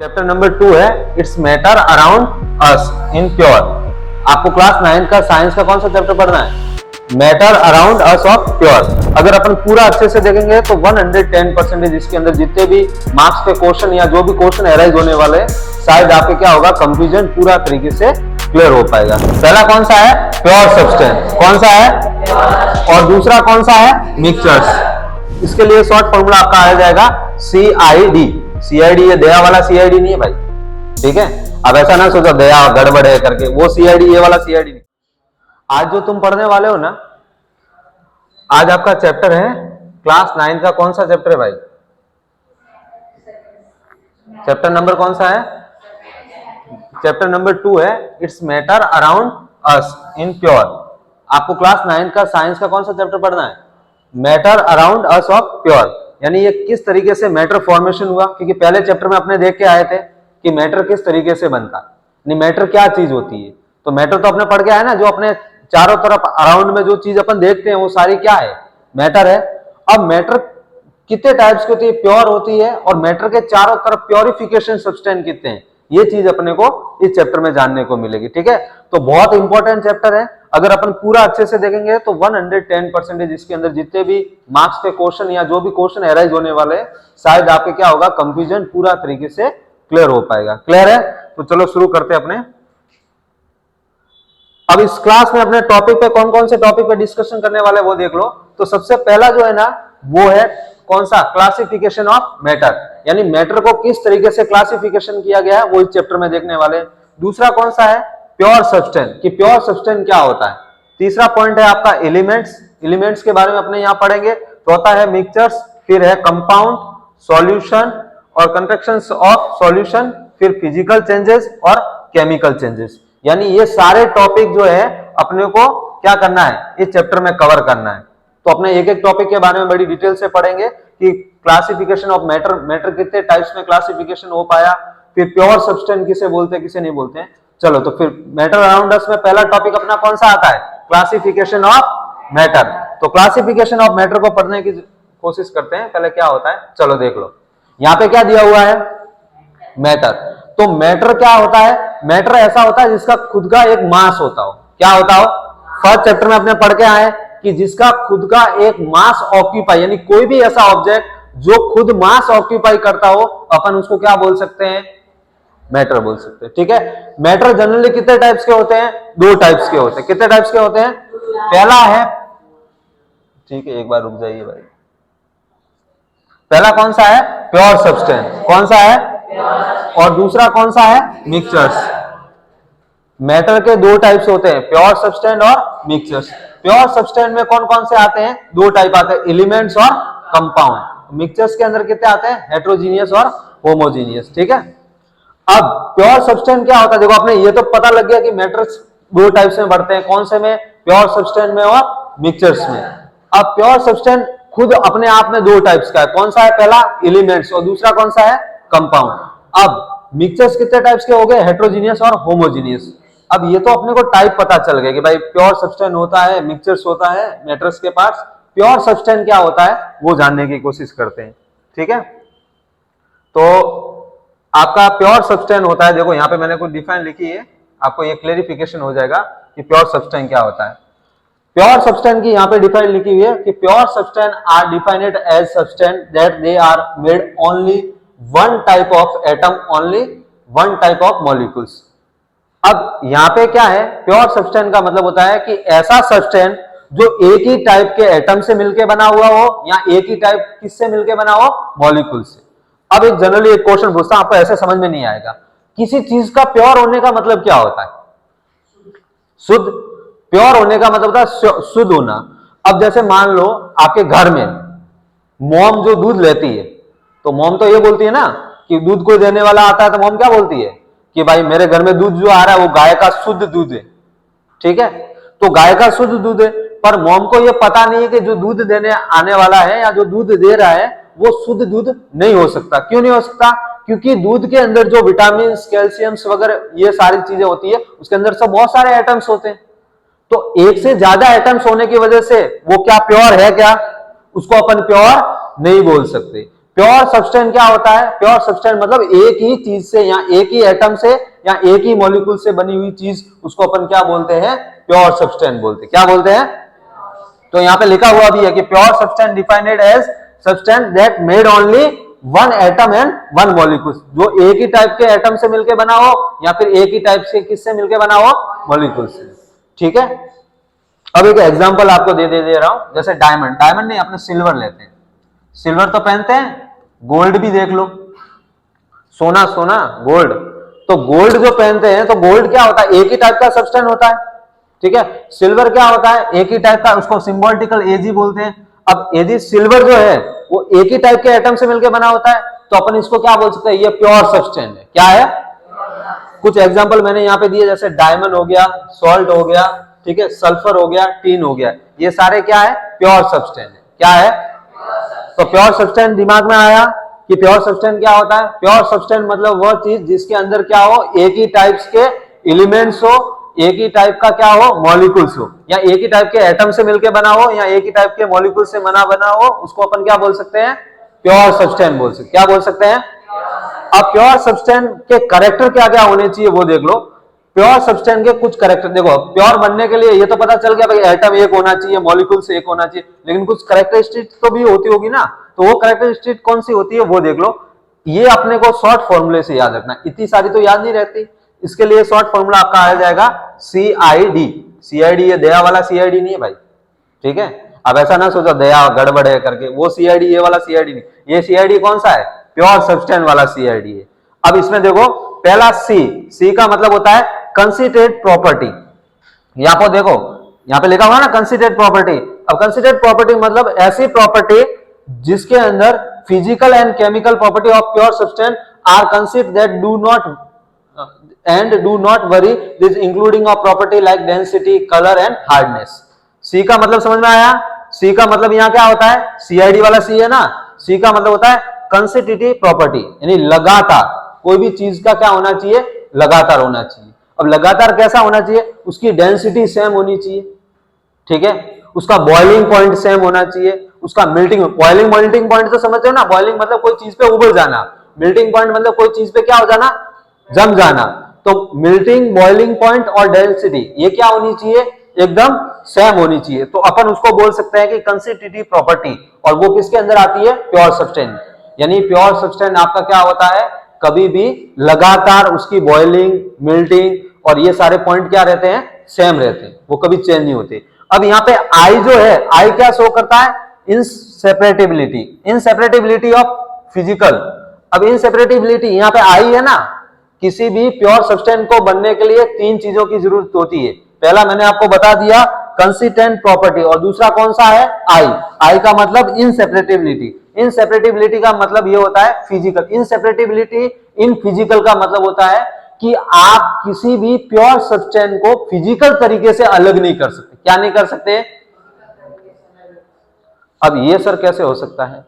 Chapter number 2 है it's matter around us in pure. आपको class 9 का साइंस का कौन सा चैप्टर पढ़ना है? Matter around us of pure. अगर अपन पूरा अच्छे से देखेंगे तो 110% इसके अंदर जितने भी मार्क्स के क्वेश्चन या जो भी क्वेश्चन एराइज होने वाले शायद आपके क्या होगा, कंफ्यूजन पूरा तरीके से क्लियर हो पाएगा। पहला कौन सा है? Pure substance. कौन सा है? और दूसरा कौन सा है? मिक्सचर्स। इसके लिए शॉर्ट फॉर्मूला आपका आ जाएगा CID। CID ये दया वाला CID नहीं है भाई, ठीक है? अब ऐसा ना सोचो दया गड़बड़ है करके, वो CID ये वाला CID नहीं। आज जो तुम पढ़ने वाले हो ना, आज आपका चैप्टर है क्लास 9 का कौन सा चैप्टर है भाई? चैप्टर नंबर कौन सा है? चैप्टर नंबर 2 है it's matter around us in pure. आपको क्लास 9 का साइंस का कौन सा चैप्टर पढ़ना है? Matter around us of pure. यानी ये किस तरीके से मैटर फॉर्मेशन हुआ, क्योंकि पहले चैप्टर में अपने देख के आए थे कि मैटर किस तरीके से बनता, नहीं मैटर क्या चीज होती है। तो मैटर तो अपने पढ़ के आए ना, जो अपने चारों तरफ अराउंड में जो चीज अपन देखते हैं वो सारी क्या है? मैटर है। अब मैटर कितने टाइप्स की होती है? प्योर होती है। और मैटर के चारों तरफ प्योरिफिकेशन सब्सटेंस कितने हैं, ये चीज अपने को इस चैप्टर में जानने को मिलेगी, ठीक है? तो बहुत इंपॉर्टेंट चैप्टर है। अगर अपन पूरा अच्छे से देखेंगे तो 110% इसके अंदर जितने भी मार्क्स के क्वेश्चन या जो भी क्वेश्चन एराइज होने वाले शायद आपके क्या होगा, कंफ्यूजन पूरा तरीके से क्लियर हो पाएगा। क्लियर है? तो चलो शुरू करते हैं अपने। अब इस क्लास में अपने टॉपिक पे कौन कौन से टॉपिक पे डिस्कशन करने वाले वो देख लो। तो सबसे पहला जो है ना वो है कौन सा? Classification of matter. यानी मैटर को किस तरीके से क्लासिफिकेशन किया गया है वो इस चैप्टर में देखने वाले। दूसरा कौन सा है? प्योर सब्सटेंस, कि प्योर सब्सटेंस क्या होता है। तीसरा पॉइंट है आपका एलिमेंट्स। एलिमेंट्स के बारे में अपने यहां पढ़ेंगे। चौथा है मिक्सचर्स, फिर है कंपाउंड, सॉल्यूशन और कंट्रैक्शंस ऑफ सॉल्यूशन, फिर फिजिकल चेंजेस और केमिकल चेंजेस। यानी ये सारे टॉपिक जो है अपने को क्या करना है, इस चैप्टर में कवर करना है। तो अपने एक एक टॉपिक के बारे में बड़ी डिटेल से पढ़ेंगे कि क्लासिफिकेशन ऑफ मैटर, मैटर कितने टाइप्स में क्लासिफिकेशन हो पाया, फिर प्योर सब्सटेंस किसे बोलते हैं किसे नहीं बोलते हैं। चलो तो फिर मैटर अराउंड अस में पहला टॉपिक अपना कौन सा आता है? Classification of matter. तो क्लासिफिकेशन ऑफ मैटर को पढ़ने की कोशिश करते हैं। पहले क्या होता है चलो देख लो। यहां पे क्या दिया हुआ है? मैटर। तो मैटर क्या होता है? मैटर ऐसा होता है जिसका खुद का एक मास होता हो। क्या होता हो? फर्स्ट चैप्टर में अपने पढ़ के आए कि जिसका खुद का एक मास ऑक्यूपाई, यानी कोई भी ऐसा ऑब्जेक्ट जो खुद मास ऑक्यूपाई करता हो, अपन उसको क्या बोल सकते हैं? मैटर बोल सकते हैं, ठीक है? मैटर जनरली कितने टाइप्स के होते हैं? दो टाइप्स के होते हैं। कितने टाइप्स के होते हैं? पहला है, ठीक है एक बार रुक जाइए भाई। पहला कौन सा है? Pure substance. कौन सा है? और दूसरा कौन सा है? मिक्सचर्स। मैटर के दो टाइप्स होते हैं, प्योर सब्सटेंस और मिक्सचर्स। प्योर सब्सटेंस में कौन कौन से आते हैं? दो टाइप आते हैं, एलिमेंट्स और कंपाउंड। मिक्सचर्स के अंदर कितने आते हैं? हेट्रोजीनियस और होमोजीनियस, ठीक है? अब प्योर सब्सटेंस क्या होता है? देखो आपने ये तो पता लग गया कि मैटर्स दो टाइप्स में बढ़ते हैं। कौन से में? प्योर सब्सटेंस में और मिक्सचर्स में। अब प्योर सब्सटेंस खुद अपने आप में दो टाइप्स का है। कौन सा है? पहला एलिमेंट्स और दूसरा कौन सा है? कंपाउंड। अब मिक्सचर्स कितने टाइप्स के हो गए? हेट्रोजीनियस और होमोजीनियस। अब ये तो अपने को टाइप पता चल गया कि भाई प्योर सब्सटेंस होता है, मिक्सचर्स होता है, मैटर्स के पास। प्योर सब्सटेंस क्या होता है वो जानने की कोशिश करते हैं, ठीक है? तो आपका प्योर सब्सटेंस होता है, देखो यहां पे मैंने कुछ डिफाइन लिखी है, आपको ये क्लेरिफिकेशन हो जाएगा कि प्योर सब्सटेंस क्या होता है। प्योर सब्सटेंस की यहां पे डिफाइन लिखी हुई है कि pure substance are defined as substance that they are made only one type of atom, only one type of molecules. अब यहां पे क्या है? प्योर सब्सटेंस का मतलब होता है कि ऐसा सब्सटेंस जो एक ही टाइप के एटम से मिलकर बना हुआ हो या एक ही टाइप किससे मिलकर बना हो? मॉलिक्यूल से। अब एक जनरली एक क्वेश्चन पूछता हूं, आपको ऐसे समझ में नहीं आएगा, किसी चीज का प्योर होने का मतलब क्या होता है? शुद्ध। प्योर होने का मतलब होता है शुद्ध होना। अब जैसे मान लो आपके घर में मॉम जो दूध लेती है, तो मॉम तो ये बोलती है ना कि दूध कोई देने वाला आता है तो मॉम क्या बोलती है कि भाई मेरे घर में दूध जो आ रहा है वो गाय का शुद्ध दूध है, ठीक है? तो गाय का शुद्ध दूध है, पर मॉम को ये पता नहीं है कि जो दूध देने आने वाला है या जो दूध दे रहा है वो शुद्ध दूध नहीं हो सकता। क्यों नहीं हो सकता? क्योंकि दूध के अंदर जो विटामिन, कैल्शियम्स वगैरह ये सारी चीजें होती है, उसके अंदर सब बहुत सारे एटम्स होते हैं। तो एक से ज्यादा एटम्स होने की वजह से वो क्या प्योर है? क्या उसको अपन प्योर नहीं बोल सकते। प्योर सब्सटेंस क्या होता है? प्योर सब्सटेंस मतलब एक ही चीज से या एक ही एटम से या एक ही मॉलिक्यूल से बनी हुई चीज, उसको अपन क्या बोलते हैं? प्योर सब्सटेंस बोलते हैं। क्या बोलते हैं? तो यहां पे लिखा हुआ भी है कि pure substance defined as substance that made only one atom and one molecule, जो एक ही टाइप के एटम से मिलकर बना हो या फिर एक ही टाइप से किससे मिलकर बना हो? मॉलिक्यूल से। ठीक है, अब एक एग्जांपल आपको दे रहा हूं, जैसे डायमंड। डायमंड नहीं, अपने सिल्वर लेते हैं। सिल्वर तो पहनते हैं, गोल्ड भी देख लो, सोना सोना गोल्ड। तो गोल्ड जो पहनते हैं, तो गोल्ड क्या होता है? एक ही टाइप का सब्सटेंस होता है। ठीक है, सिल्वर क्या होता है? एक ही टाइप का, उसको सिंबॉलिकल एजी बोलते हैं। अब एजी सिल्वर जो है वो एक ही टाइप के एटम से मिलकर बना होता है, तो अपन इसको क्या बोल सकते हैं? ये प्योर सब्सटेंस है। क्या है? कुछ एग्जांपल मैंने यहाँ पे दिए, जैसे डायमंड हो गया, सॉल्ट हो गया, ठीक है, सल्फर हो गया, टीन हो गया, ये सारे क्या है? प्योर सब्सटेंस है। क्या है? तो प्योर सब्सटेंस दिमाग में आया कि प्योर सब्सटेंस क्या होता है? प्योर सब्सटेंस मतलब वह चीज जिसके अंदर क्या हो? एक ही टाइप्स के एलिमेंट्स हो, एक ही टाइप का क्या हो? मॉलिक्यूल्स हो, या एक ही टाइप के एटम से मिलकर बना हो, या एक ही टाइप के मॉलिक्यूल से बना हो, उसको अपन क्या बोल सकते हैं? प्योर सब्सटेंस बोल सकते। क्या बोल सकते हैं? अब प्योर सब्सटेंस के कैरेक्टर क्या क्या होने चाहिए वो देख लो। प्योर सब्सटेंस के कुछ कैरेक्टर देखो। प्योर बनने के लिए ये तो पता चल गया भाई, एटम एक होना चाहिए, मॉलिक्यूल्स एक होना चाहिए, लेकिन कुछ कैरेक्टरिस्टिक तो भी होती होगी ना। तो वो कैरेक्टरिस्टिक कौन सी होती है वो देख लो। ये अपने को शॉर्ट फॉर्मूले से याद रखना, इतनी सारी तो याद नहीं रहती। इसके लिए शॉर्ट फॉर्मूला आपका आ जाएगा CID। CID ये दया वाला CID नहीं है भाई, ठीक है। अब ऐसा ना सोचो दया गड़बड़ है करके, वो CID ये वाला CID नहीं, ये CID कौन सा है? प्योर सब्सटेंस वाला CID है। अब इसमें देखो, पहला C का मतलब होता है कंसिडरेट प्रॉपर्टी। यहां पर देखो, यहां पे लिखा हुआ है ना कंसिडरेट प्रॉपर्टी। अब कंसिडरेट प्रॉपर्टी मतलब ऐसी प्रॉपर्टी जिसके अंदर physical and chemical property of pure substance are considered that do not vary this including of property like density, colour and hardness. C का मतलब समझ में आया? सी का मतलब यहां क्या होता है? CID वाला C है ना, सी का मतलब होता है कंसिस्टेंट प्रॉपर्टी, यानी लगातार। कोई भी चीज का क्या होना चाहिए? लगातार होना चाहिए। अब लगातार कैसा होना चाहिए? उसकी डेंसिटी सेम होनी चाहिए, ठीक है, उसका बॉइलिंग पॉइंट सेम होना चाहिए, उसका बॉइलिंग मेल्टिंग पॉइंट तो समझते हो ना। बॉइलिंग मतलब कोई चीज पे उबल जाना, मेल्टिंग पॉइंट मतलब कोई चीज पे क्या हो जाना? जम जाना। तो मेल्टिंग, बॉइलिंग पॉइंट और डेंसिटी ये क्या होनी चाहिए? एकदम सेम होनी चाहिए। तो अपन उसको बोल सकते हैं कि कंसिस्टेंट प्रॉपर्टी, और वो किसके अंदर आती है? Pure substance. यानी प्योर सब्सटेंस आपका क्या होता है? कभी भी लगातार उसकी बॉइलिंग, मेल्टिंग और ये सारे पॉइंट क्या रहते हैं? सेम रहते हैं, वो कभी चेंज नहीं होते। अब यहाँ पे आई जो है, आई क्या शो करता है? इनसेपरेटेबिलिटी, इनसेपरेटेबिलिटी ऑफ फिजिकल। अब इनसेपरेटेबिलिटी यहाँ पे आई है ना, किसी भी प्योर सब्सटेंस को बनने के लिए तीन चीजों की जरूरत होती है। पहला मैंने आपको बता दिया कंसिस्टेंट प्रॉपर्टी, और दूसरा कौन सा है? आई। आई का मतलब इनसेपरेटेबिलिटी। इनसेपरेटेबिलिटी का मतलब ये होता है फिजिकल। इनसेपरेटेबिलिटी इन फिजिकल का मतलब होता है कि आप किसी भी प्योर सब्सटेंस को फिजिकल तरीके से अलग नहीं कर सकते। क्या नहीं कर सकते? अब ये सर कैसे हो सकता है?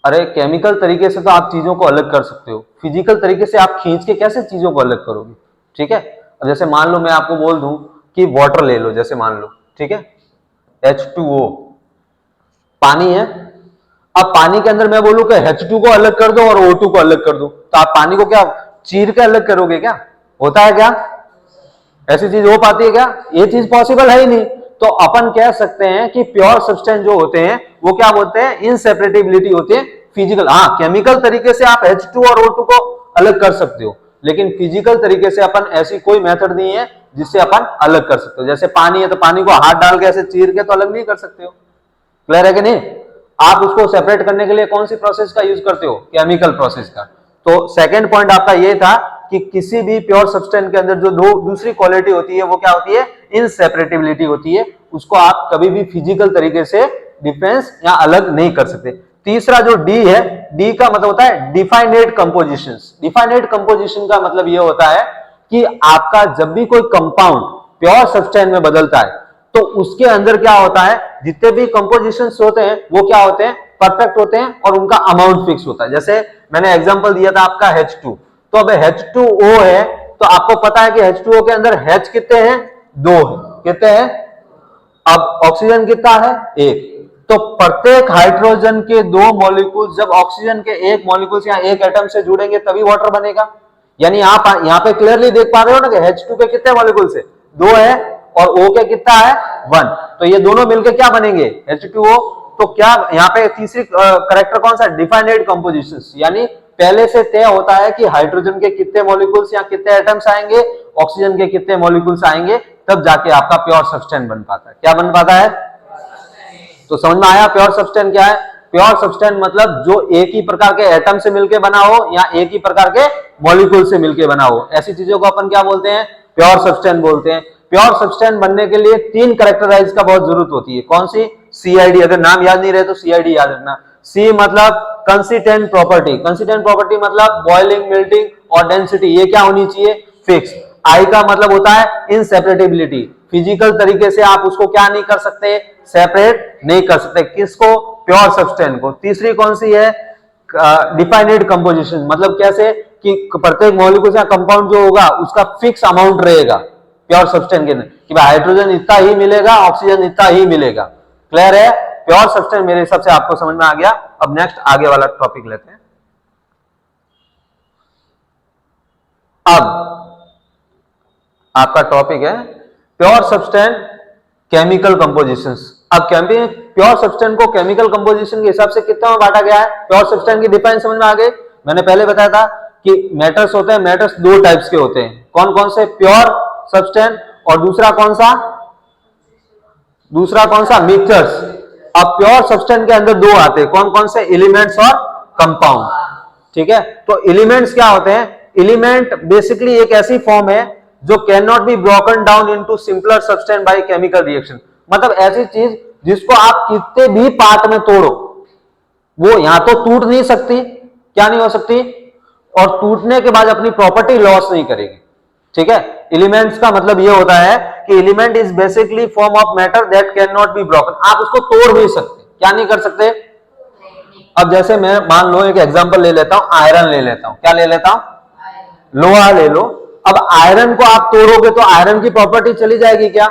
अरे केमिकल तरीके से तो आप चीजों को अलग कर सकते हो, फिजिकल तरीके से आप खींच के कैसे चीजों को अलग करोगे? ठीक है, अब जैसे मान लो मैं आपको बोल दूं कि वाटर ले लो, जैसे मान लो, ठीक है, H2O पानी है। अब पानी के अंदर मैं बोलूं कि H2 को अलग कर दो और O2 को अलग कर दो, तो आप पानी को क्या चीर के अलग करोगे? क्या होता है? क्या ऐसी चीज हो पाती है? क्या ये चीज पॉसिबल है ही नहीं। तो अपन कह सकते हैं कि प्योर सब्सटेंस जो होते हैं वो क्या बोलते हैं? इनसेपरेटेबिलिटी होती है फिजिकल। हाँ, केमिकल तरीके से आप H2 और O2 को अलग कर सकते हो, लेकिन फिजिकल तरीके से अपन ऐसी कोई मेथड नहीं है जिससे अपन अलग कर सकते हो। जैसे पानी है तो पानी को हाथ डाल के ऐसे चीर के तो अलग नहीं कर सकते हो। क्लियर है कि नहीं? आप उसको सेपरेट करने के लिए कौन सी प्रोसेस का यूज करते हो? केमिकल प्रोसेस का। तो सेकंड पॉइंट आपका ये था कि किसी भी प्योर सब्सटेंस के अंदर जो दूसरी क्वालिटी होती है वो क्या होती है? इनसेपरेटेबिलिटी होती है। उसको आप कभी भी फिजिकल तरीके से डिफरेंस या अलग नहीं कर सकते। तीसरा जो डी है, डी का मतलब होता है डिफाइनेट कंपोजिशन। डिफाइनेट कंपोजिशन का मतलब ये होता है कि आपका जब भी कोई कंपाउंड प्योर सब्सटेंस में बदलता है तो उसके अंदर क्या होता है? जितने भी कंपोजिशंस होते हैं वो क्या होते हैं? परफेक्ट होते हैं और उनका अमाउंट फिक्स होता है। जैसे मैंने एग्जांपल दिया था आपका H2, तो अब H2O है तो आपको पता है कि H2O के अंदर H कितने हैं? 2 है। कितने हैं? अब ऑक्सीजन कितना है? 1। तो प्रत्येक हाइड्रोजन के दो मॉलिक्यूल जब ऑक्सीजन के एक मॉलिक्यूल या एक एटम से जुड़ेंगे तभी वाटर बनेगा। यानी आप यहाँ पे क्लियरली देख पा रहे हो ना कि H2 के कितने मॉलिक्यूल्स है, 2 है, और O के कितना है, 1। तो ये दोनों मिलके क्या बनेंगे, H2O। तो क्या यहाँ पे तीसरी करेक्टर कौन सा, डिफाइनेट कंपोजिशंस, यानी पहले से तय होता है कि हाइड्रोजन के कितने मॉलिक्यूल्स या कितने एटम्स आएंगे, ऑक्सीजन के कितने मॉलिक्यूल्स आएंगे, तब जाके आपका प्योर सब्सटेंस बन पाता है। क्या बन पाता है, तो समझ में आया प्योर सब्सटेंस क्या है। प्योर सब्सटेंस मतलब जो एक ही प्रकार के एटम से मिलके बना हो या एक ही प्रकार के मॉलिक्यूल से मिलके बना हो, ऐसी चीजों को अपन क्या बोलते हैं, प्योर सब्सटेंस बोलते हैं। प्योर सब्सटेंस बनने के लिए 3 कैरेक्टराइज का बहुत जरूरत होती है। कौन सी, CID, अगर नाम याद नहीं रहे तो CID याद रखना। C मतलब कंसिस्टेंट प्रॉपर्टी, कंसिस्टेंट प्रॉपर्टी मतलब बॉइलिंग, मेल्टिंग और डेंसिटी, ये क्या होनी चाहिए, फिक्स। I का मतलब होता है इनसेपरेटेबिलिटी, फिजिकल तरीके से आप उसको क्या नहीं कर सकते, सेपरेट नहीं कर सकते, किसको, प्योर सब्सटेंस को। तीसरी कौन सी है, डिफाइनेट कंपोजिशन, मतलब कैसे कि प्रत्येक मॉलिक्यूल या कंपाउंड जो होगा उसका फिक्स अमाउंट रहेगा प्योर सब्सटेंस के अंदर, कि भाई हाइड्रोजन इतना ही मिलेगा, ऑक्सीजन इतना ही मिलेगा। क्लियर है, प्योर सब्सटेंस मेरे हिसाब से आपको समझ में आ गया। अब नेक्स्ट आगे वाला टॉपिक लेते हैं। अब आपका टॉपिक है प्योर सब्सटेंस केमिकल कंपोजिशंस। अब प्योर सब्सटेंस को केमिकल कंपोजिशन के हिसाब से कितना में बांटा गया है, प्योर सब्सटेंस की डिफाइन समझ में आ गई। मैंने पहले बताया था कि मैटर्स होते हैं, मैटर्स 2 टाइप्स के होते हैं, कौन कौन से, प्योर सब्सटेंस और दूसरा कौन सा, मिक्सचर्स। अब प्योर सब्सटेंस के अंदर 2 आते हैं, कौन कौन से, एलिमेंट्स और कंपाउंड। ठीक है, तो एलिमेंट्स क्या होते हैं, एलिमेंट बेसिकली एक ऐसी फॉर्म है जो can not be broken down into simpler substance by chemical reaction, मतलब ऐसी चीज जिसको आप कितने भी पार्ट में तोड़ो वो यहां तो टूट नहीं सकती, क्या नहीं हो सकती, और टूटने के बाद अपनी प्रॉपर्टी लॉस नहीं करेगी। ठीक है, एलिमेंट्स का मतलब ये होता है कि element is basically form of matter that can not be broken, आप उसको तोड़ नहीं सकते, क्या नहीं कर सकते। अब जैसे मैं मान लो एक एग्जांपल ले लेता हूं, आयरन ले लेता हूं, क्या ले लेता हूं, लोहा ले लो। अब आयरन को आप तोड़ोगे तो आयरन की प्रॉपर्टी चली जाएगी क्या,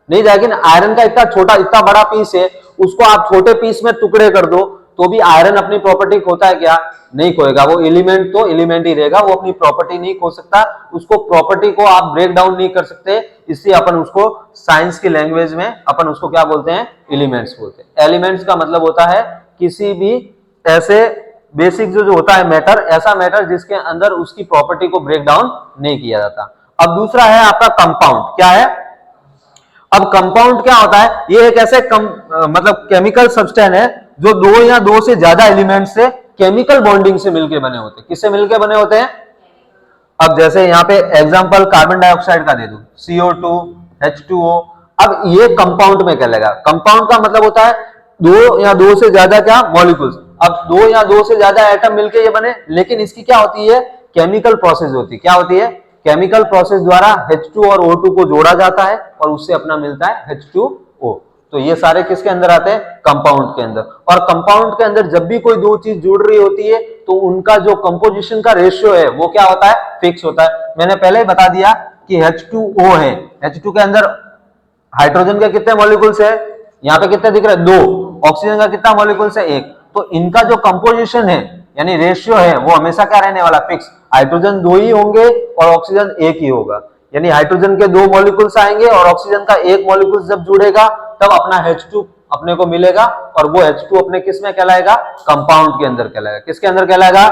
नहीं जाएगी ना। आयरन का इतना छोटा, इतना बड़ा पीस है, उसको आप छोटे पीस में टुकड़े कर दो तो भी आयरन अपनी प्रॉपर्टी खोता है क्या, नहीं खोएगा। वो एलिमेंट तो एलिमेंट ही रहेगा, वो अपनी प्रॉपर्टी नहीं खो सकता, उसको प्रॉपर्टी को आप ब्रेक डाउन नहीं कर सकते। इसलिए अपन उसको साइंस की लैंग्वेज में अपन उसको क्या बोलते हैं, एलिमेंट्स बोलते हैं। एलिमेंट्स का मतलब होता है किसी भी ऐसे बेसिक जो होता है मैटर, ऐसा मैटर जिसके अंदर उसकी प्रॉपर्टी को ब्रेक डाउन नहीं किया जाता। अब दूसरा है आपका कंपाउंड, क्या है, अब कंपाउंड क्या होता है, ये एक ऐसे मतलब केमिकल सब्सटेंस है जो 2 या 2 से ज्यादा एलिमेंट से केमिकल बॉन्डिंग से मिलकर बने होते हैं। किससे मिलकर बने होते हैं, अब जैसे यहाँ पे एग्जांपल कार्बन डाइऑक्साइड का दे दो, CO2, H2O। अब ये कंपाउंड में कहलाएगा। कंपाउंड का मतलब होता है 2 या 2 से ज्यादा क्या, मॉलिक्यूल्स। अब 2 या 2 से ज्यादा एटम मिलके ये बने, लेकिन इसकी क्या होती है, केमिकल प्रोसेस होती है। क्या होती है, केमिकल प्रोसेस द्वारा H2 और O2 को जोड़ा जाता है और उससे अपना मिलता है H2O। तो ये सारे किसके अंदर आते हैं, कंपाउंड के अंदर। और कंपाउंड के अंदर जब भी कोई 2 चीज जुड़ रही होती है तो उनका जो कंपोजिशन का रेशियो है वो क्या होता है, फिक्स होता है। मैंने पहले ही बता दिया कि H2O है, H2 के अंदर हाइड्रोजन के कितने मॉलिक्यूल्स है, यहाँ पे कितने दिख रहे हैं, 2। ऑक्सीजन का कितना मॉलिक्यूल्स है, 1। तो इनका जो कंपोजिशन है यानी रेशियो है वो हमेशा क्या रहने वाला, फिक्स। हाइड्रोजन 2 ही होंगे और ऑक्सीजन 1 ही होगा, यानी हाइड्रोजन के 2 मॉलिक्यूल्स आएंगे और ऑक्सीजन का 1 मॉलिक्यूल जब जुड़ेगा तब अपना H2 अपने को मिलेगा, और वो H2 अपने किस में कहलाएगा, कंपाउंड के अंदर कहलाएगा। किसके अंदर कहलाएगा,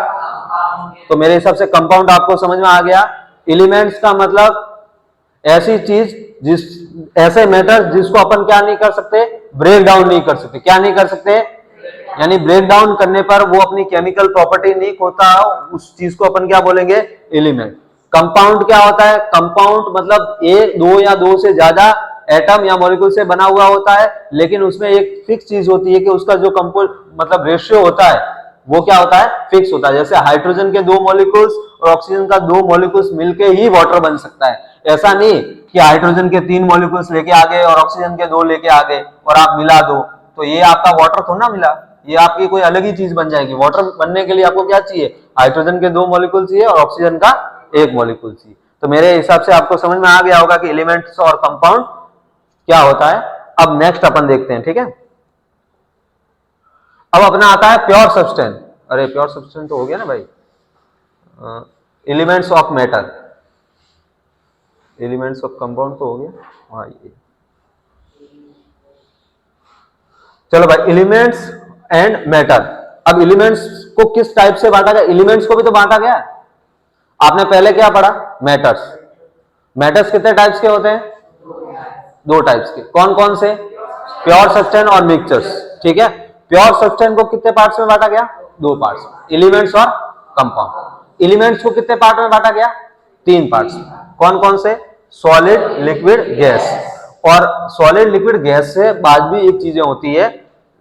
तो मेरे हिसाब से कंपाउंड आपको समझ में आ गया। एलिमेंट्स का मतलब ऐसी चीज जिस, ऐसे मैटर जिसको अपन क्या नहीं कर सकते, ब्रेक डाउन नहीं कर सकते। क्या नहीं कर सकते, यानी ब्रेक डाउन करने पर वो अपनी केमिकल प्रॉपर्टी नहीं खोता, उस चीज को अपन क्या बोलेंगे, एलिमेंट। कंपाउंड क्या होता है, कंपाउंड मतलब 1, 2 या 2 से ज्यादा एटम या मॉलिक्यूल से बना हुआ होता है, लेकिन उसमें एक फिक्स चीज होती है कि उसका जो मतलब रेशियो होता है वो क्या होता है, फिक्स होता है। जैसे हाइड्रोजन के 2 मॉलिक्यूल्स और ऑक्सीजन का 2 मॉलिक्यूल्स मिलके ही वाटर बन सकता है। ऐसा नहीं कि हाइड्रोजन के 3 मॉलिक्यूल्स लेके आ गए और ऑक्सीजन के 2 लेके आ गए और आप मिला दो, तो ये आपका वाटर थोड़ा ना मिला, ये आपकी कोई अलग ही चीज बन जाएगी। वाटर बनने के लिए आपको क्या चाहिए, हाइड्रोजन के 2 मॉलिक्यूल चाहिए और ऑक्सीजन का 1 मॉलिक्यूल चाहिए। तो मेरे हिसाब से आपको समझ में आ गया होगा कि एलिमेंट्स और कंपाउंड क्या होता है। अब नेक्स्ट अपन देखते हैं, ठीक है। अब अपना आता है प्योर सब्सटेंस। अरे प्योर सब्सटेंस तो हो गया ना भाई, elements of matter, elements of compound तो हो गया। हाँ ये चलो भाई, एलिमेंट्स एंड मैटर। अब एलिमेंट्स को किस टाइप से बांटा गया, एलिमेंट्स को भी तो बांटा गया। आपने पहले क्या पढ़ा, मैटर्स। मैटर्स कितने टाइप्स के होते हैं, दो टाइप्स के। कौन कौन से, प्योर सब्सटेंस और मिक्सचर्स, ठीक है। प्योर सब्सटेंस को कितने पार्ट्स में बांटा गया, दो पार्ट्स, एलिमेंट्स और कंपाउंड। एलिमेंट्स को कितने पार्ट में बांटा गया, तीन पार्ट्स। कौन कौन से, सॉलिड, लिक्विड, गैस। और सॉलिड, लिक्विड, गैस से बाद भी एक चीजें होती है।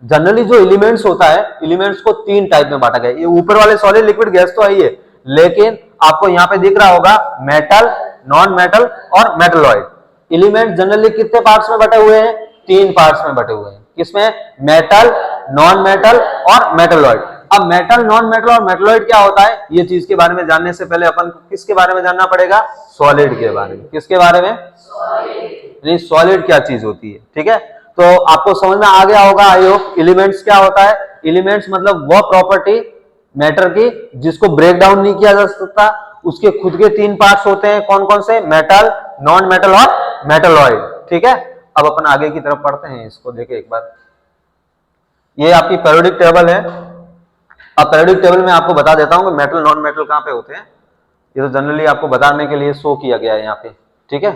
जनरली जो एलिमेंट्स होता है, एलिमेंट्स को तीन टाइप में बांटा गया। ये ऊपर वाले सॉलिड, लिक्विड, गैस तो है ही है, लेकिन आपको यहां पे दिख रहा होगा मेटल, नॉन मेटल और मेटलॉइड। एलिमेंट जनरली कितने पार्ट्स में बटे हुए हैं, तीन पार्ट्स में बटे हुए हैं। किसमें, मेटल, नॉन मेटल और मेटलॉइड। अब मेटल, नॉन मेटल और मेटलॉइड क्या होता है, ये चीज के बारे में जानने से पहले अपन किसके बारे में जानना पड़ेगा, सॉलिड के बारे में। किसके बारे में, सॉलिड। सॉलिड क्या चीज होती है, ठीक है। तो आपको समझ में आ गया होगा आई होप। एलिमेंट्स क्या होता है, एलिमेंट्स मतलब वह प्रॉपर्टी मैटर की जिसको ब्रेक डाउन नहीं किया जा सकता। उसके खुद के तीन पार्ट्स होते हैं, कौन कौन से, मेटल, नॉन मेटल और मेटलॉइड, ठीक है। अब अपन आगे की तरफ पढ़ते हैं, इसको देखें एक बार। ये आपकी पीरियोडिक टेबल है। अब पीरियोडिक टेबल में आपको बता देता हूं कि मेटल, नॉन मेटल कहां पे होते हैं। ये तो जनरली आपको बताने के लिए शो किया गया है यहाँ पे, ठीक है।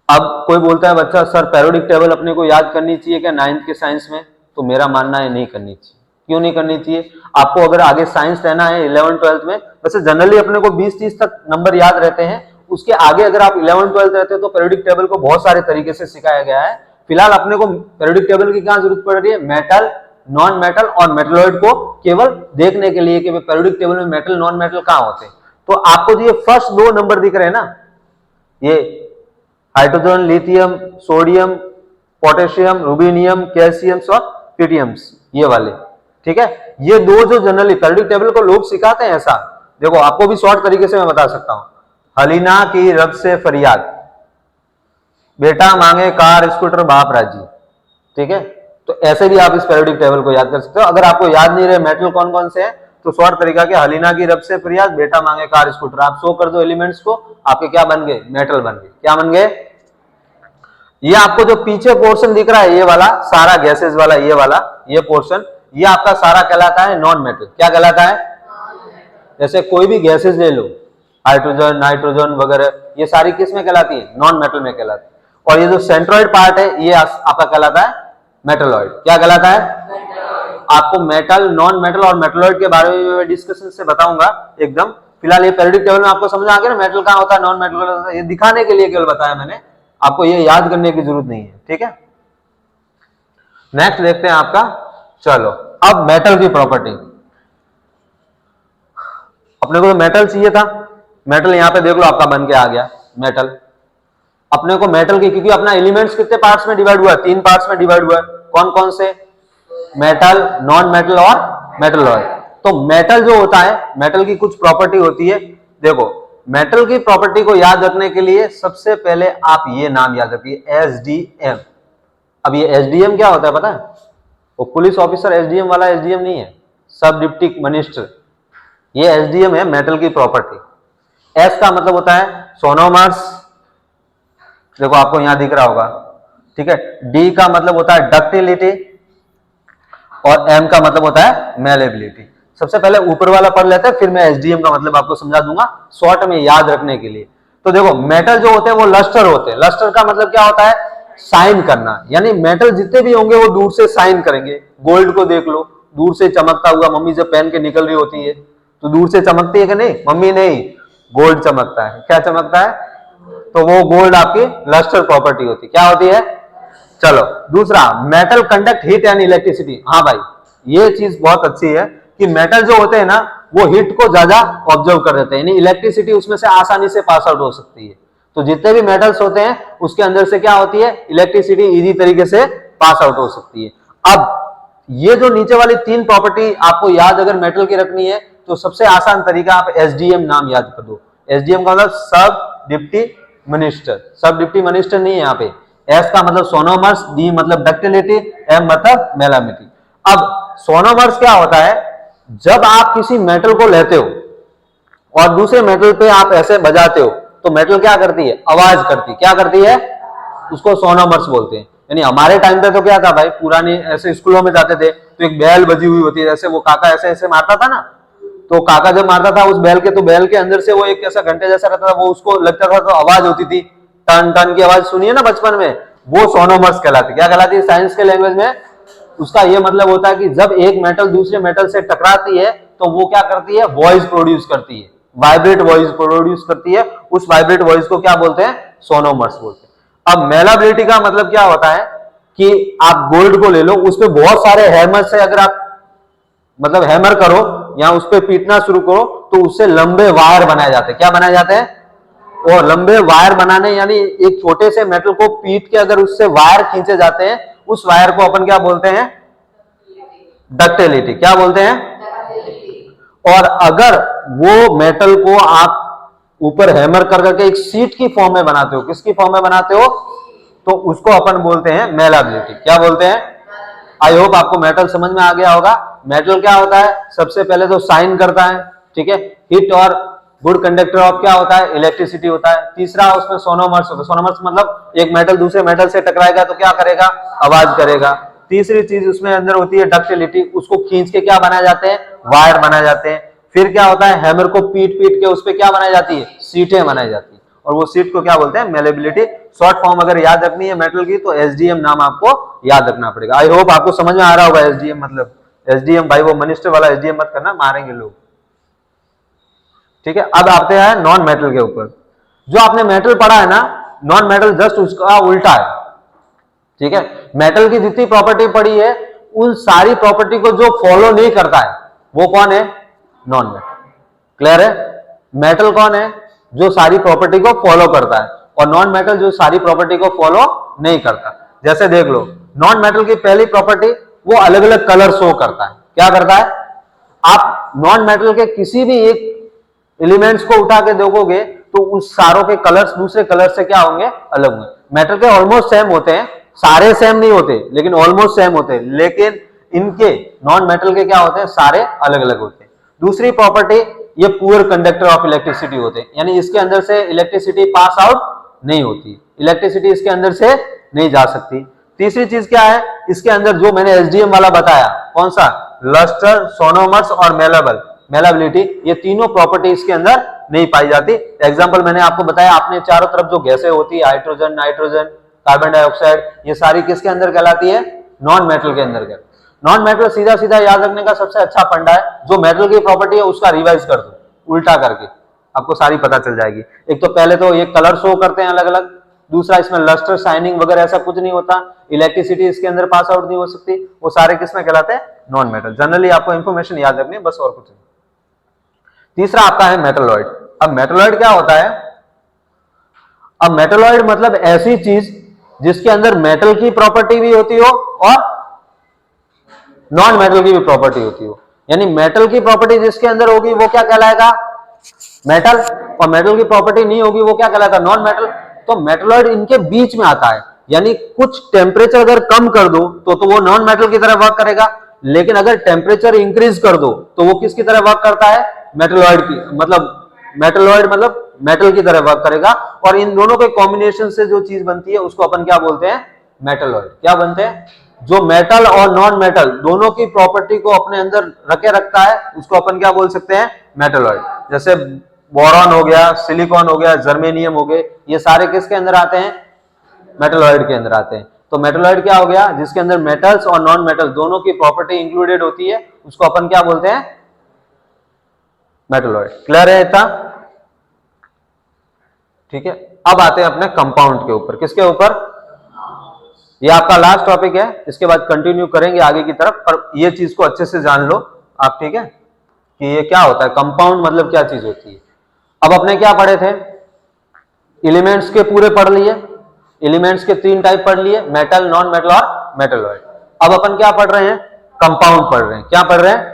अब कोई बोलता है बच्चा सर पीरियोडिक टेबल अपने को याद करनी चाहिए क्या 9th के साइंस में, तो मेरा मानना है नहीं करनी चाहिए। क्यों नहीं करनी चाहिए, आपको अगर आगे साइंस रहना है 11th 12th में, वैसे जनरली अपने को 20-30 तक नंबर याद रहते हैं। उसके आगे अगर आप 11th 12th रहते हो तो पीरियोडिक टेबल को बहुत सारे तरीके से सिखाया गया है। फिलहाल अपने को पीरियोडिक टेबल की क्या जरूरत पड़ रही है, मेटल, नॉन मेटल और मेटलॉइड को केवल देखने के लिए कि पीरियोडिक टेबल में मेटल, नॉन मेटल कहां होते हैं। तो आपको जो ये फर्स्ट दो नंबर दिख रहे हैं ना, ये hydrogen, lithium, sodium, potassium, rubidium, calcium और पीटीएम्स, ये वाले, ठीक है। ये दो जो जनरली पीरियोडिक टेबल को लोग सिखाते हैं, ऐसा देखो आपको भी शॉर्ट तरीके से मैं बता सकता हूं। हलीना की रब से फरियाद, बेटा मांगे कार स्कूटर बाप राजी, ठीक है। तो ऐसे भी आप इस पीरियोडिक टेबल को याद कर सकते हो। अगर आपको याद नहीं रहे मेटल कौन कौन से हैं, तो शॉर्ट तरीका के हलीना की रब से फरियाद, बेटा मांगे कार स्कूटर, आप शो कर दो एलिमेंट्स को, आपके क्या बन गए, मेटल बन गए। क्या बन गए, ये आपको जो पीछे पोर्शन दिख रहा है, ये वाला सारा गैसेस वाला, ये वाला ये पोर्शन, ये आपका सारा कहलाता है नॉन मेटल। क्या कहलाता है, जैसे कोई भी गैसेस ले लो, हाइड्रोजन, नाइट्रोजन वगैरह, ये सारी किस में कहलाती है, नॉन मेटल में कहलाती है। और ये जो सेंट्रॉइड पार्ट है, ये आपका कहलाता है मेटलॉइड। क्या कहलाता है, आपको मेटल, नॉन मेटल और मेटलॉइड के बारे में डिस्कशन से बताऊंगा एकदम। फिलहाल ये पीरियोडिक टेबल में आपको समझ आ गया ना, मेटल कहां होता है, नॉन मेटल, ये दिखाने के लिए केवल बताया मैंने, आपको ये याद करने की जरूरत नहीं है, ठीक है। नेक्स्ट देखते हैं आपका, चलो अब मेटल की प्रॉपर्टी। अपने को तो मेटल चाहिए था, मेटल यहां पे देख लो आपका बन के आ गया मेटल। अपने को मेटल की, क्योंकि अपना एलिमेंट्स कितने पार्ट्स में डिवाइड हुआ है, तीन पार्ट्स में डिवाइड हुआ है। कौन कौन से, मेटल, नॉन मेटल और मेटलॉइड। तो मेटल जो होता है, मेटल की कुछ प्रॉपर्टी होती है। देखो मेटल की प्रॉपर्टी को याद रखने के लिए सबसे पहले आप ये नाम याद रखिए, एसडीएम। अब ये एसडीएम क्या होता है पता है, वो पुलिस ऑफिसर एसडीएम वाला एसडीएम नहीं है, सब डिप्टी मिनिस्टर, ये एसडीएम है मेटल की प्रॉपर्टी। एस का मतलब होता है सोनोमर्स, देखो आपको यहां दिख रहा होगा, ठीक है। डी का मतलब होता है डक्टिलिटी और एम का मतलब होता है मेलेबिलिटी। सबसे पहले ऊपर वाला पढ़ लेते हैं, फिर मैं एसडीएम का मतलब आपको समझा दूंगा शॉर्ट में याद रखने के लिए। तो देखो मेटल जो होते हैं वो लस्टर होते हैं। लस्टर का मतलब क्या होता है, शाइन करना, यानी मेटल जितने भी होंगे वो दूर से शाइन करेंगे। गोल्ड को देख लो, दूर से चमकता हुआ, मम्मी जब पहन के निकल रही होती है तो दूर से चमकती है कि नहीं, मम्मी नहीं, गोल्ड चमकता है। क्या चमकता है, तो वो गोल्ड आपकी लस्टर प्रॉपर्टी होती है। क्या होती है, चलो दूसरा, metal conduct heat and electricity. हाँ भाई ये चीज बहुत अच्छी है कि मेटल जो होते हैं ना वो हीट को ज्यादा ऑब्जर्व कर देते हैं, यानी इलेक्ट्रिसिटी उसमें से आसानी से पास आउट हो सकती है। तो जितने भी मेटल्स होते हैं उसके अंदर से क्या होती है, इलेक्ट्रिसिटी इजी तरीके से पास आउट हो सकती है। अब ये जो नीचे वाली तीन प्रॉपर्टी आपको याद अगर मेटल की रखनी है तो सबसे आसान तरीका आप एसडीएम नाम याद कर दो। एसडीएम का मतलब सब डिप्टी मिनिस्टर। सब डिप्टी मिनिस्टर नहीं है यहाँ पे। एस का मतलब सोनोमर्स, डी मतलब डक्टिलिटी, एम मतलब मेलामिटी। अब सोनोमर्स क्या होता है, जब आप किसी मेटल को लेते हो और दूसरे मेटल पे आप ऐसे बजाते हो तो मेटल क्या करती है, आवाज करती है। क्या करती है, उसको सोनोमर्स बोलते हैं। यानी हमारे टाइम पे तो क्या था भाई, पुराने ऐसे स्कूलों में जाते थे तो एक बैल बजी हुई होती है, जैसे वो काका ऐसे ऐसे मारता था ना, तो काका जब मारता था उस बैल के, तो बैल के अंदर से वो एक ऐसा घंटे जैसा रहता था, वो उसको लगता था तो आवाज होती थी, टन टन की आवाज सुनिए ना बचपन में, वो सोनोमर्स कहलाती। क्या कहलाती है साइंस के लैंग्वेज में? उसका ये मतलब होता है कि जब एक मेटल दूसरे मेटल से टकराती है तो वो क्या करती है, वॉइस प्रोड्यूस करती है, वाइब्रेट वॉइस प्रोड्यूस करती है। उस वाइब्रेट वॉइस को क्या बोलते हैं, सोनोमर्स बोलते हैं। अब मेलाबिलिटी का मतलब क्या होता है कि आप गोल्ड को ले लो, उस पर बहुत सारे हैमर से अगर आप मतलब हैमर करो या उस पर पीटना शुरू करो तो उससे लंबे वायर बनाए जाते हैं। क्या बनाए जाते हैं, और लंबे वायर बनाने, यानी एक छोटे से मेटल को पीट के अगर उससे वायर खींचे जाते हैं, उस वायर को अपन क्या बोलते हैं, डक्टिलिटी। क्या बोलते हैं? और अगर वो मेटल को आप ऊपर हैमर कर करके एक सीट की फॉर्म में बनाते हो, किसकी फॉर्म में बनाते हो, तो उसको अपन बोलते हैं मेलाबिलिटी। क्या बोलते हैं? आई होप आपको मेटल समझ में आ गया होगा। मेटल क्या होता है, सबसे पहले तो साइन करता है, ठीक है, हिट और गुड कंडक्टर ऑफ क्या होता है, इलेक्ट्रिसिटी होता है। तीसरा उसमें सोनोमर्स होता है। सोनोमर्स मतलब एक मेटल दूसरे मेटल से टकराएगा तो क्या करेगा, आवाज करेगा। तीसरी चीज उसमें अंदर होती है डक्टिलिटी, उसको खींच के क्या बनाए जाते हैं, वायर बनाए जाते हैं। फिर क्या होता है, हैमर को पीट पीट के उस पर क्या बनाई जाती है, सीटें बनाई जाती है, और वो सीट को क्या बोलते हैं, मेलेबिलिटी। शॉर्ट फॉर्म अगर याद रखनी है मेटल की तो एसडीएम नाम आपको याद रखना पड़ेगा। आई होप आपको समझ में आ रहा होगा एसडीएम मतलब। एसडीएम भाई वो मिनिस्टर वाला एसडीएम मत करना, मारेंगे लोग, ठीक है। अब आते हैं नॉन मेटल के ऊपर। जो आपने मेटल पढ़ा है ना, नॉन मेटल जस्ट उसका उल्टा है, ठीक है। मेटल की जितनी प्रॉपर्टी पढ़ी है उन सारी प्रॉपर्टी को जो फॉलो नहीं करता है वो कौन है, नॉन मेटल। क्लियर है? मेटल कौन है, जो सारी प्रॉपर्टी को फॉलो करता है, और नॉन मेटल जो सारी प्रॉपर्टी को फॉलो नहीं करता। जैसे देख लो, नॉन मेटल की पहली प्रॉपर्टी, वो अलग अलग कलर शो करता है। क्या करता है, आप नॉन मेटल के किसी भी एक एलिमेंट्स को उठा के देखोगे तो उस सारों के कलर्स दूसरे कलर से क्या होंगे, अलग होंगे। मेटल के ऑलमोस्ट सेम होते हैं, सारे सेम नहीं होते लेकिन ऑलमोस्ट सेम होते हैं, लेकिन इनके नॉन मेटल के क्या होते हैं, सारे अलग अलग होते हैं। दूसरी प्रॉपर्टी, ये पुअर कंडक्टर ऑफ इलेक्ट्रिसिटी होते हैं, यानी इसके अंदर से इलेक्ट्रिसिटी पास आउट नहीं होती, इलेक्ट्रिसिटी इसके अंदर से नहीं जा सकती। तीसरी चीज क्या है, इसके अंदर जो मैंने एसडीएम वाला बताया, कौन सा, लस्टर, सोनोमर्स और मेलाबिलिटी, ये तीनों प्रॉपर्टी इसके अंदर नहीं पाई जाती। एग्जांपल मैंने आपको बताया, आपने चारों तरफ जो गैसें होती है, हाइड्रोजन, नाइट्रोजन, कार्बन डाइऑक्साइड, ये सारी किसके अंदर कहलाती है, नॉन मेटल के अंदर कहलाती है। नॉन मेटल सीधा सीधा याद रखने का सबसे अच्छा फंडा है, जो मेटल की प्रॉपर्टी है उसका रिवाइज कर दो उल्टा करके, आपको सारी पता चल जाएगी। एक तो पहले तो ये कलर शो करते हैं अलग अलग, दूसरा इसमें लस्टर, शाइनिंग वगैरह ऐसा कुछ नहीं होता, इलेक्ट्रिसिटी इसके अंदर पास आउट नहीं हो सकती, वो सारे किसमें कहलाते हैं, नॉन मेटल। जनरली आपको इंफॉर्मेशन याद रखनी है बस, और कुछ नहीं। तीसरा आपका है मेटलॉइड। अब मेटलॉइड क्या होता है, अब मेटलॉइड मतलब ऐसी चीज जिसके अंदर मेटल की प्रॉपर्टी भी होती हो और नॉन मेटल की भी प्रॉपर्टी होती हो। यानी मेटल की प्रॉपर्टी जिसके अंदर होगी वो क्या कहलाएगा, मेटल, और मेटल की प्रॉपर्टी नहीं होगी वो क्या कहलाएगा, नॉन मेटल। तो मेटलॉइड इनके बीच में आता है, यानी कुछ टेम्परेचर अगर कम कर दो तो वो नॉन मेटल की तरह वर्क करेगा, लेकिन अगर टेम्परेचर इंक्रीज कर दो तो वो किसकी तरह वर्क करता है, मेटलॉइड की, मतलब मेटलॉइड मतलब मेटल की तरह वर्क करेगा। और इन दोनों के कॉम्बिनेशन से जो चीज बनती है उसको अपन क्या बोलते हैं, मेटलॉइड। क्या बनते हैं, जो मेटल और नॉन मेटल दोनों की प्रॉपर्टी को अपने अंदर रखे रखता है उसको अपन क्या बोल सकते हैं, मेटलॉइड। जैसे बोरॉन हो गया, सिलिकॉन हो गया, जर्मेनियम हो गए, ये सारे किसके अंदर आते हैं, मेटलॉइड के अंदर आते हैं। तो मेटलॉइड क्या हो गया, जिसके अंदर मेटल्स और नॉन मेटल दोनों की प्रॉपर्टी इंक्लूडेड होती है, उसको अपन क्या बोलते हैं, मेटलॉइड। क्लियर है इतना? ठीक है। अब आते हैं अपने कंपाउंड के ऊपर। किसके ऊपर, ये आपका लास्ट टॉपिक है, इसके बाद कंटिन्यू करेंगे आगे की तरफ, पर ये चीज को अच्छे से जान लो आप, ठीक है, कि ये क्या होता है, कंपाउंड मतलब क्या चीज होती है। अब अपने क्या पढ़े थे, एलिमेंट्स के पूरे पढ़ लिए, एलिमेंट्स के 3 टाइप पढ़ लिए, मेटल, नॉन मेटल और मेटलॉइड। अब अपन क्या पढ़ रहे हैं, कंपाउंड पढ़ रहे हैं। क्या पढ़ रहे हैं,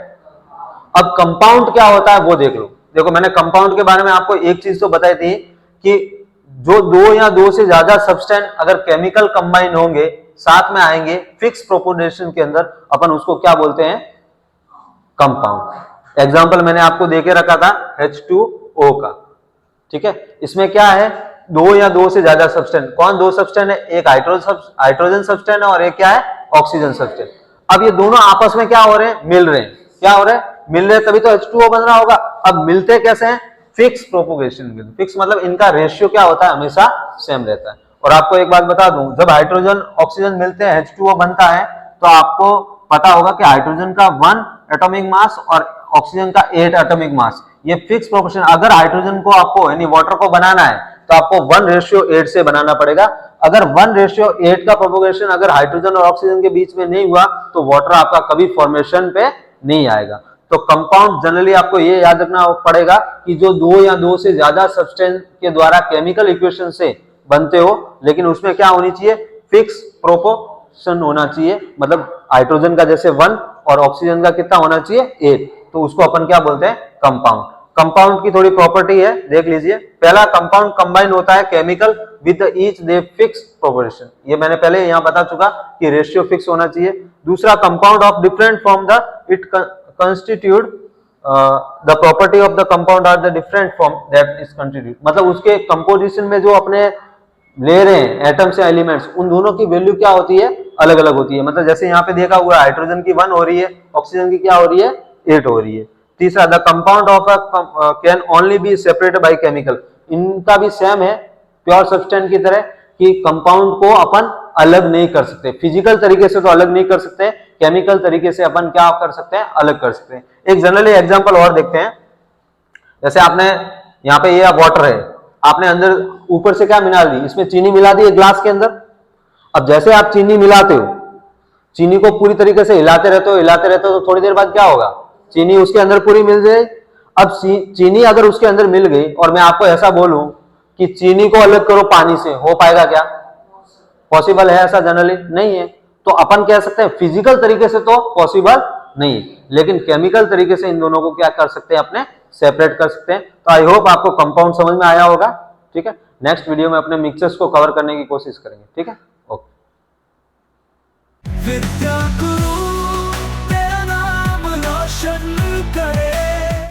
अब कंपाउंड क्या होता है वो देख लो। देखो मैंने कंपाउंड के बारे में आपको एक चीज तो बताई थी कि जो 2 या 2 से ज्यादा सब्सटेंस अगर केमिकल कंबाइन होंगे साथ में आएंगे फिक्स प्रोपोर्शन के अंदर, अपन उसको क्या बोलते हैं, कंपाउंड। एग्जाम्पल मैंने आपको देके रखा था H2O का, ठीक है। इसमें क्या है, दो या दो से ज्यादा सब्सटेंस। कौन दो सब्सटेंस है, एक हाइड्रोजन सब्सटेंस है और एक क्या है, ऑक्सीजन सब्सटेंस। अब ये दोनों आपस में क्या हो रहे हैं, मिल रहे हैं। क्या हो रहे हैं, मिल रहे हैं, तभी तो H2O बन रहा होगा। अब मिलते कैसे हैं, फिक्स प्रोपोगेशन। फिक्स मतलब इनका रेशियो क्या होता है, हमेशा सेम रहता है। और आपको एक बात बता दूं, जब हाइड्रोजन ऑक्सीजन मिलते हैं H2O बनता है, तो आपको पता होगा कि हाइड्रोजन का 1 एटॉमिक मास और ऑक्सीजन का 8 एटॉमिक मास, ये फिक्स प्रोपोर्शन। अगर हाइड्रोजन को आपको यानी वाटर को बनाना है तो आपको 1:8 से बनाना पड़ेगा। अगर 1:8 का प्रोपोगेशन अगर हाइड्रोजन और ऑक्सीजन के बीच में नहीं हुआ तो वाटर आपका कभी फॉर्मेशन पे नहीं आएगा। तो कंपाउंड जनरली आपको ये याद रखना पड़ेगा कि जो दो या दो से ज्यादा सब्सटेंस के द्वारा केमिकल इक्वेशन से बनते हो, लेकिन उसमें क्या होनी चाहिए, फिक्स प्रोपोर्शन होना चाहिए। मतलब हाइड्रोजन का जैसे 1 और ऑक्सीजन का कितना होना चाहिए, 8, तो उसको अपन क्या बोलते हैं, कंपाउंड। कंपाउंड की थोड़ी प्रॉपर्टी है, देख लीजिए। पहला, कंपाउंड कंबाइन होता है chemical with each they fix proportion. ये मैंने पहले यहां बता चुका कि रेशियो फिक्स होना चाहिए। दूसरा, compound of different from the it constitute the property of the compound are the different from that is constitute. मतलब उसके कंपोजिशन में जो अपने ले रहे हैं एटम्स या एलिमेंट्स, उन दोनों की वैल्यू क्या होती है, अलग अलग होती है। मतलब जैसे यहाँ पे देखा हुआ हाइड्रोजन की 1 हो रही है, ऑक्सीजन की क्या हो रही है, 8 हो रही है। तीसरा, the compound of a can only be separated by chemical. इनका भी सेम है प्योर सब्सटेंस की तरह कि कंपाउंड को अपन अलग नहीं कर सकते। फिजिकल तरीके से तो अलग नहीं कर सकते, केमिकल तरीके से अपन क्या कर सकते हैं, अलग कर सकते हैं। एक जनरली एग्जांपल और देखते हैं। जैसे आपने यहाँ पे ये वाटर है, आपने अंदर ऊपर से क्या मिला दी, इसमें चीनी मिला दी है ग्लास के अंदर। अब जैसे आप चीनी मिलाते हो, चीनी को पूरी तरीके से हिलाते रहते हो तो थोड़ी देर बाद क्या होगा, चीनी उसके अंदर पूरी मिल जाए। अब चीनी अगर उसके अंदर मिल गई और मैं आपको ऐसा बोलूं कि चीनी को अलग करो पानी से, हो पाएगा क्या, पॉसिबल है ऐसा, जनरली नहीं है। तो अपन कह सकते हैं फिजिकल तरीके से तो पॉसिबल नहीं है, लेकिन केमिकल तरीके से इन दोनों को क्या कर सकते हैं, अपने सेपरेट कर सकते हैं। तो आई होप आपको कंपाउंड समझ में आया होगा, ठीक है। नेक्स्ट वीडियो में अपने मिक्सचर्स को कवर करने की कोशिश करेंगे, ठीक है, ओके।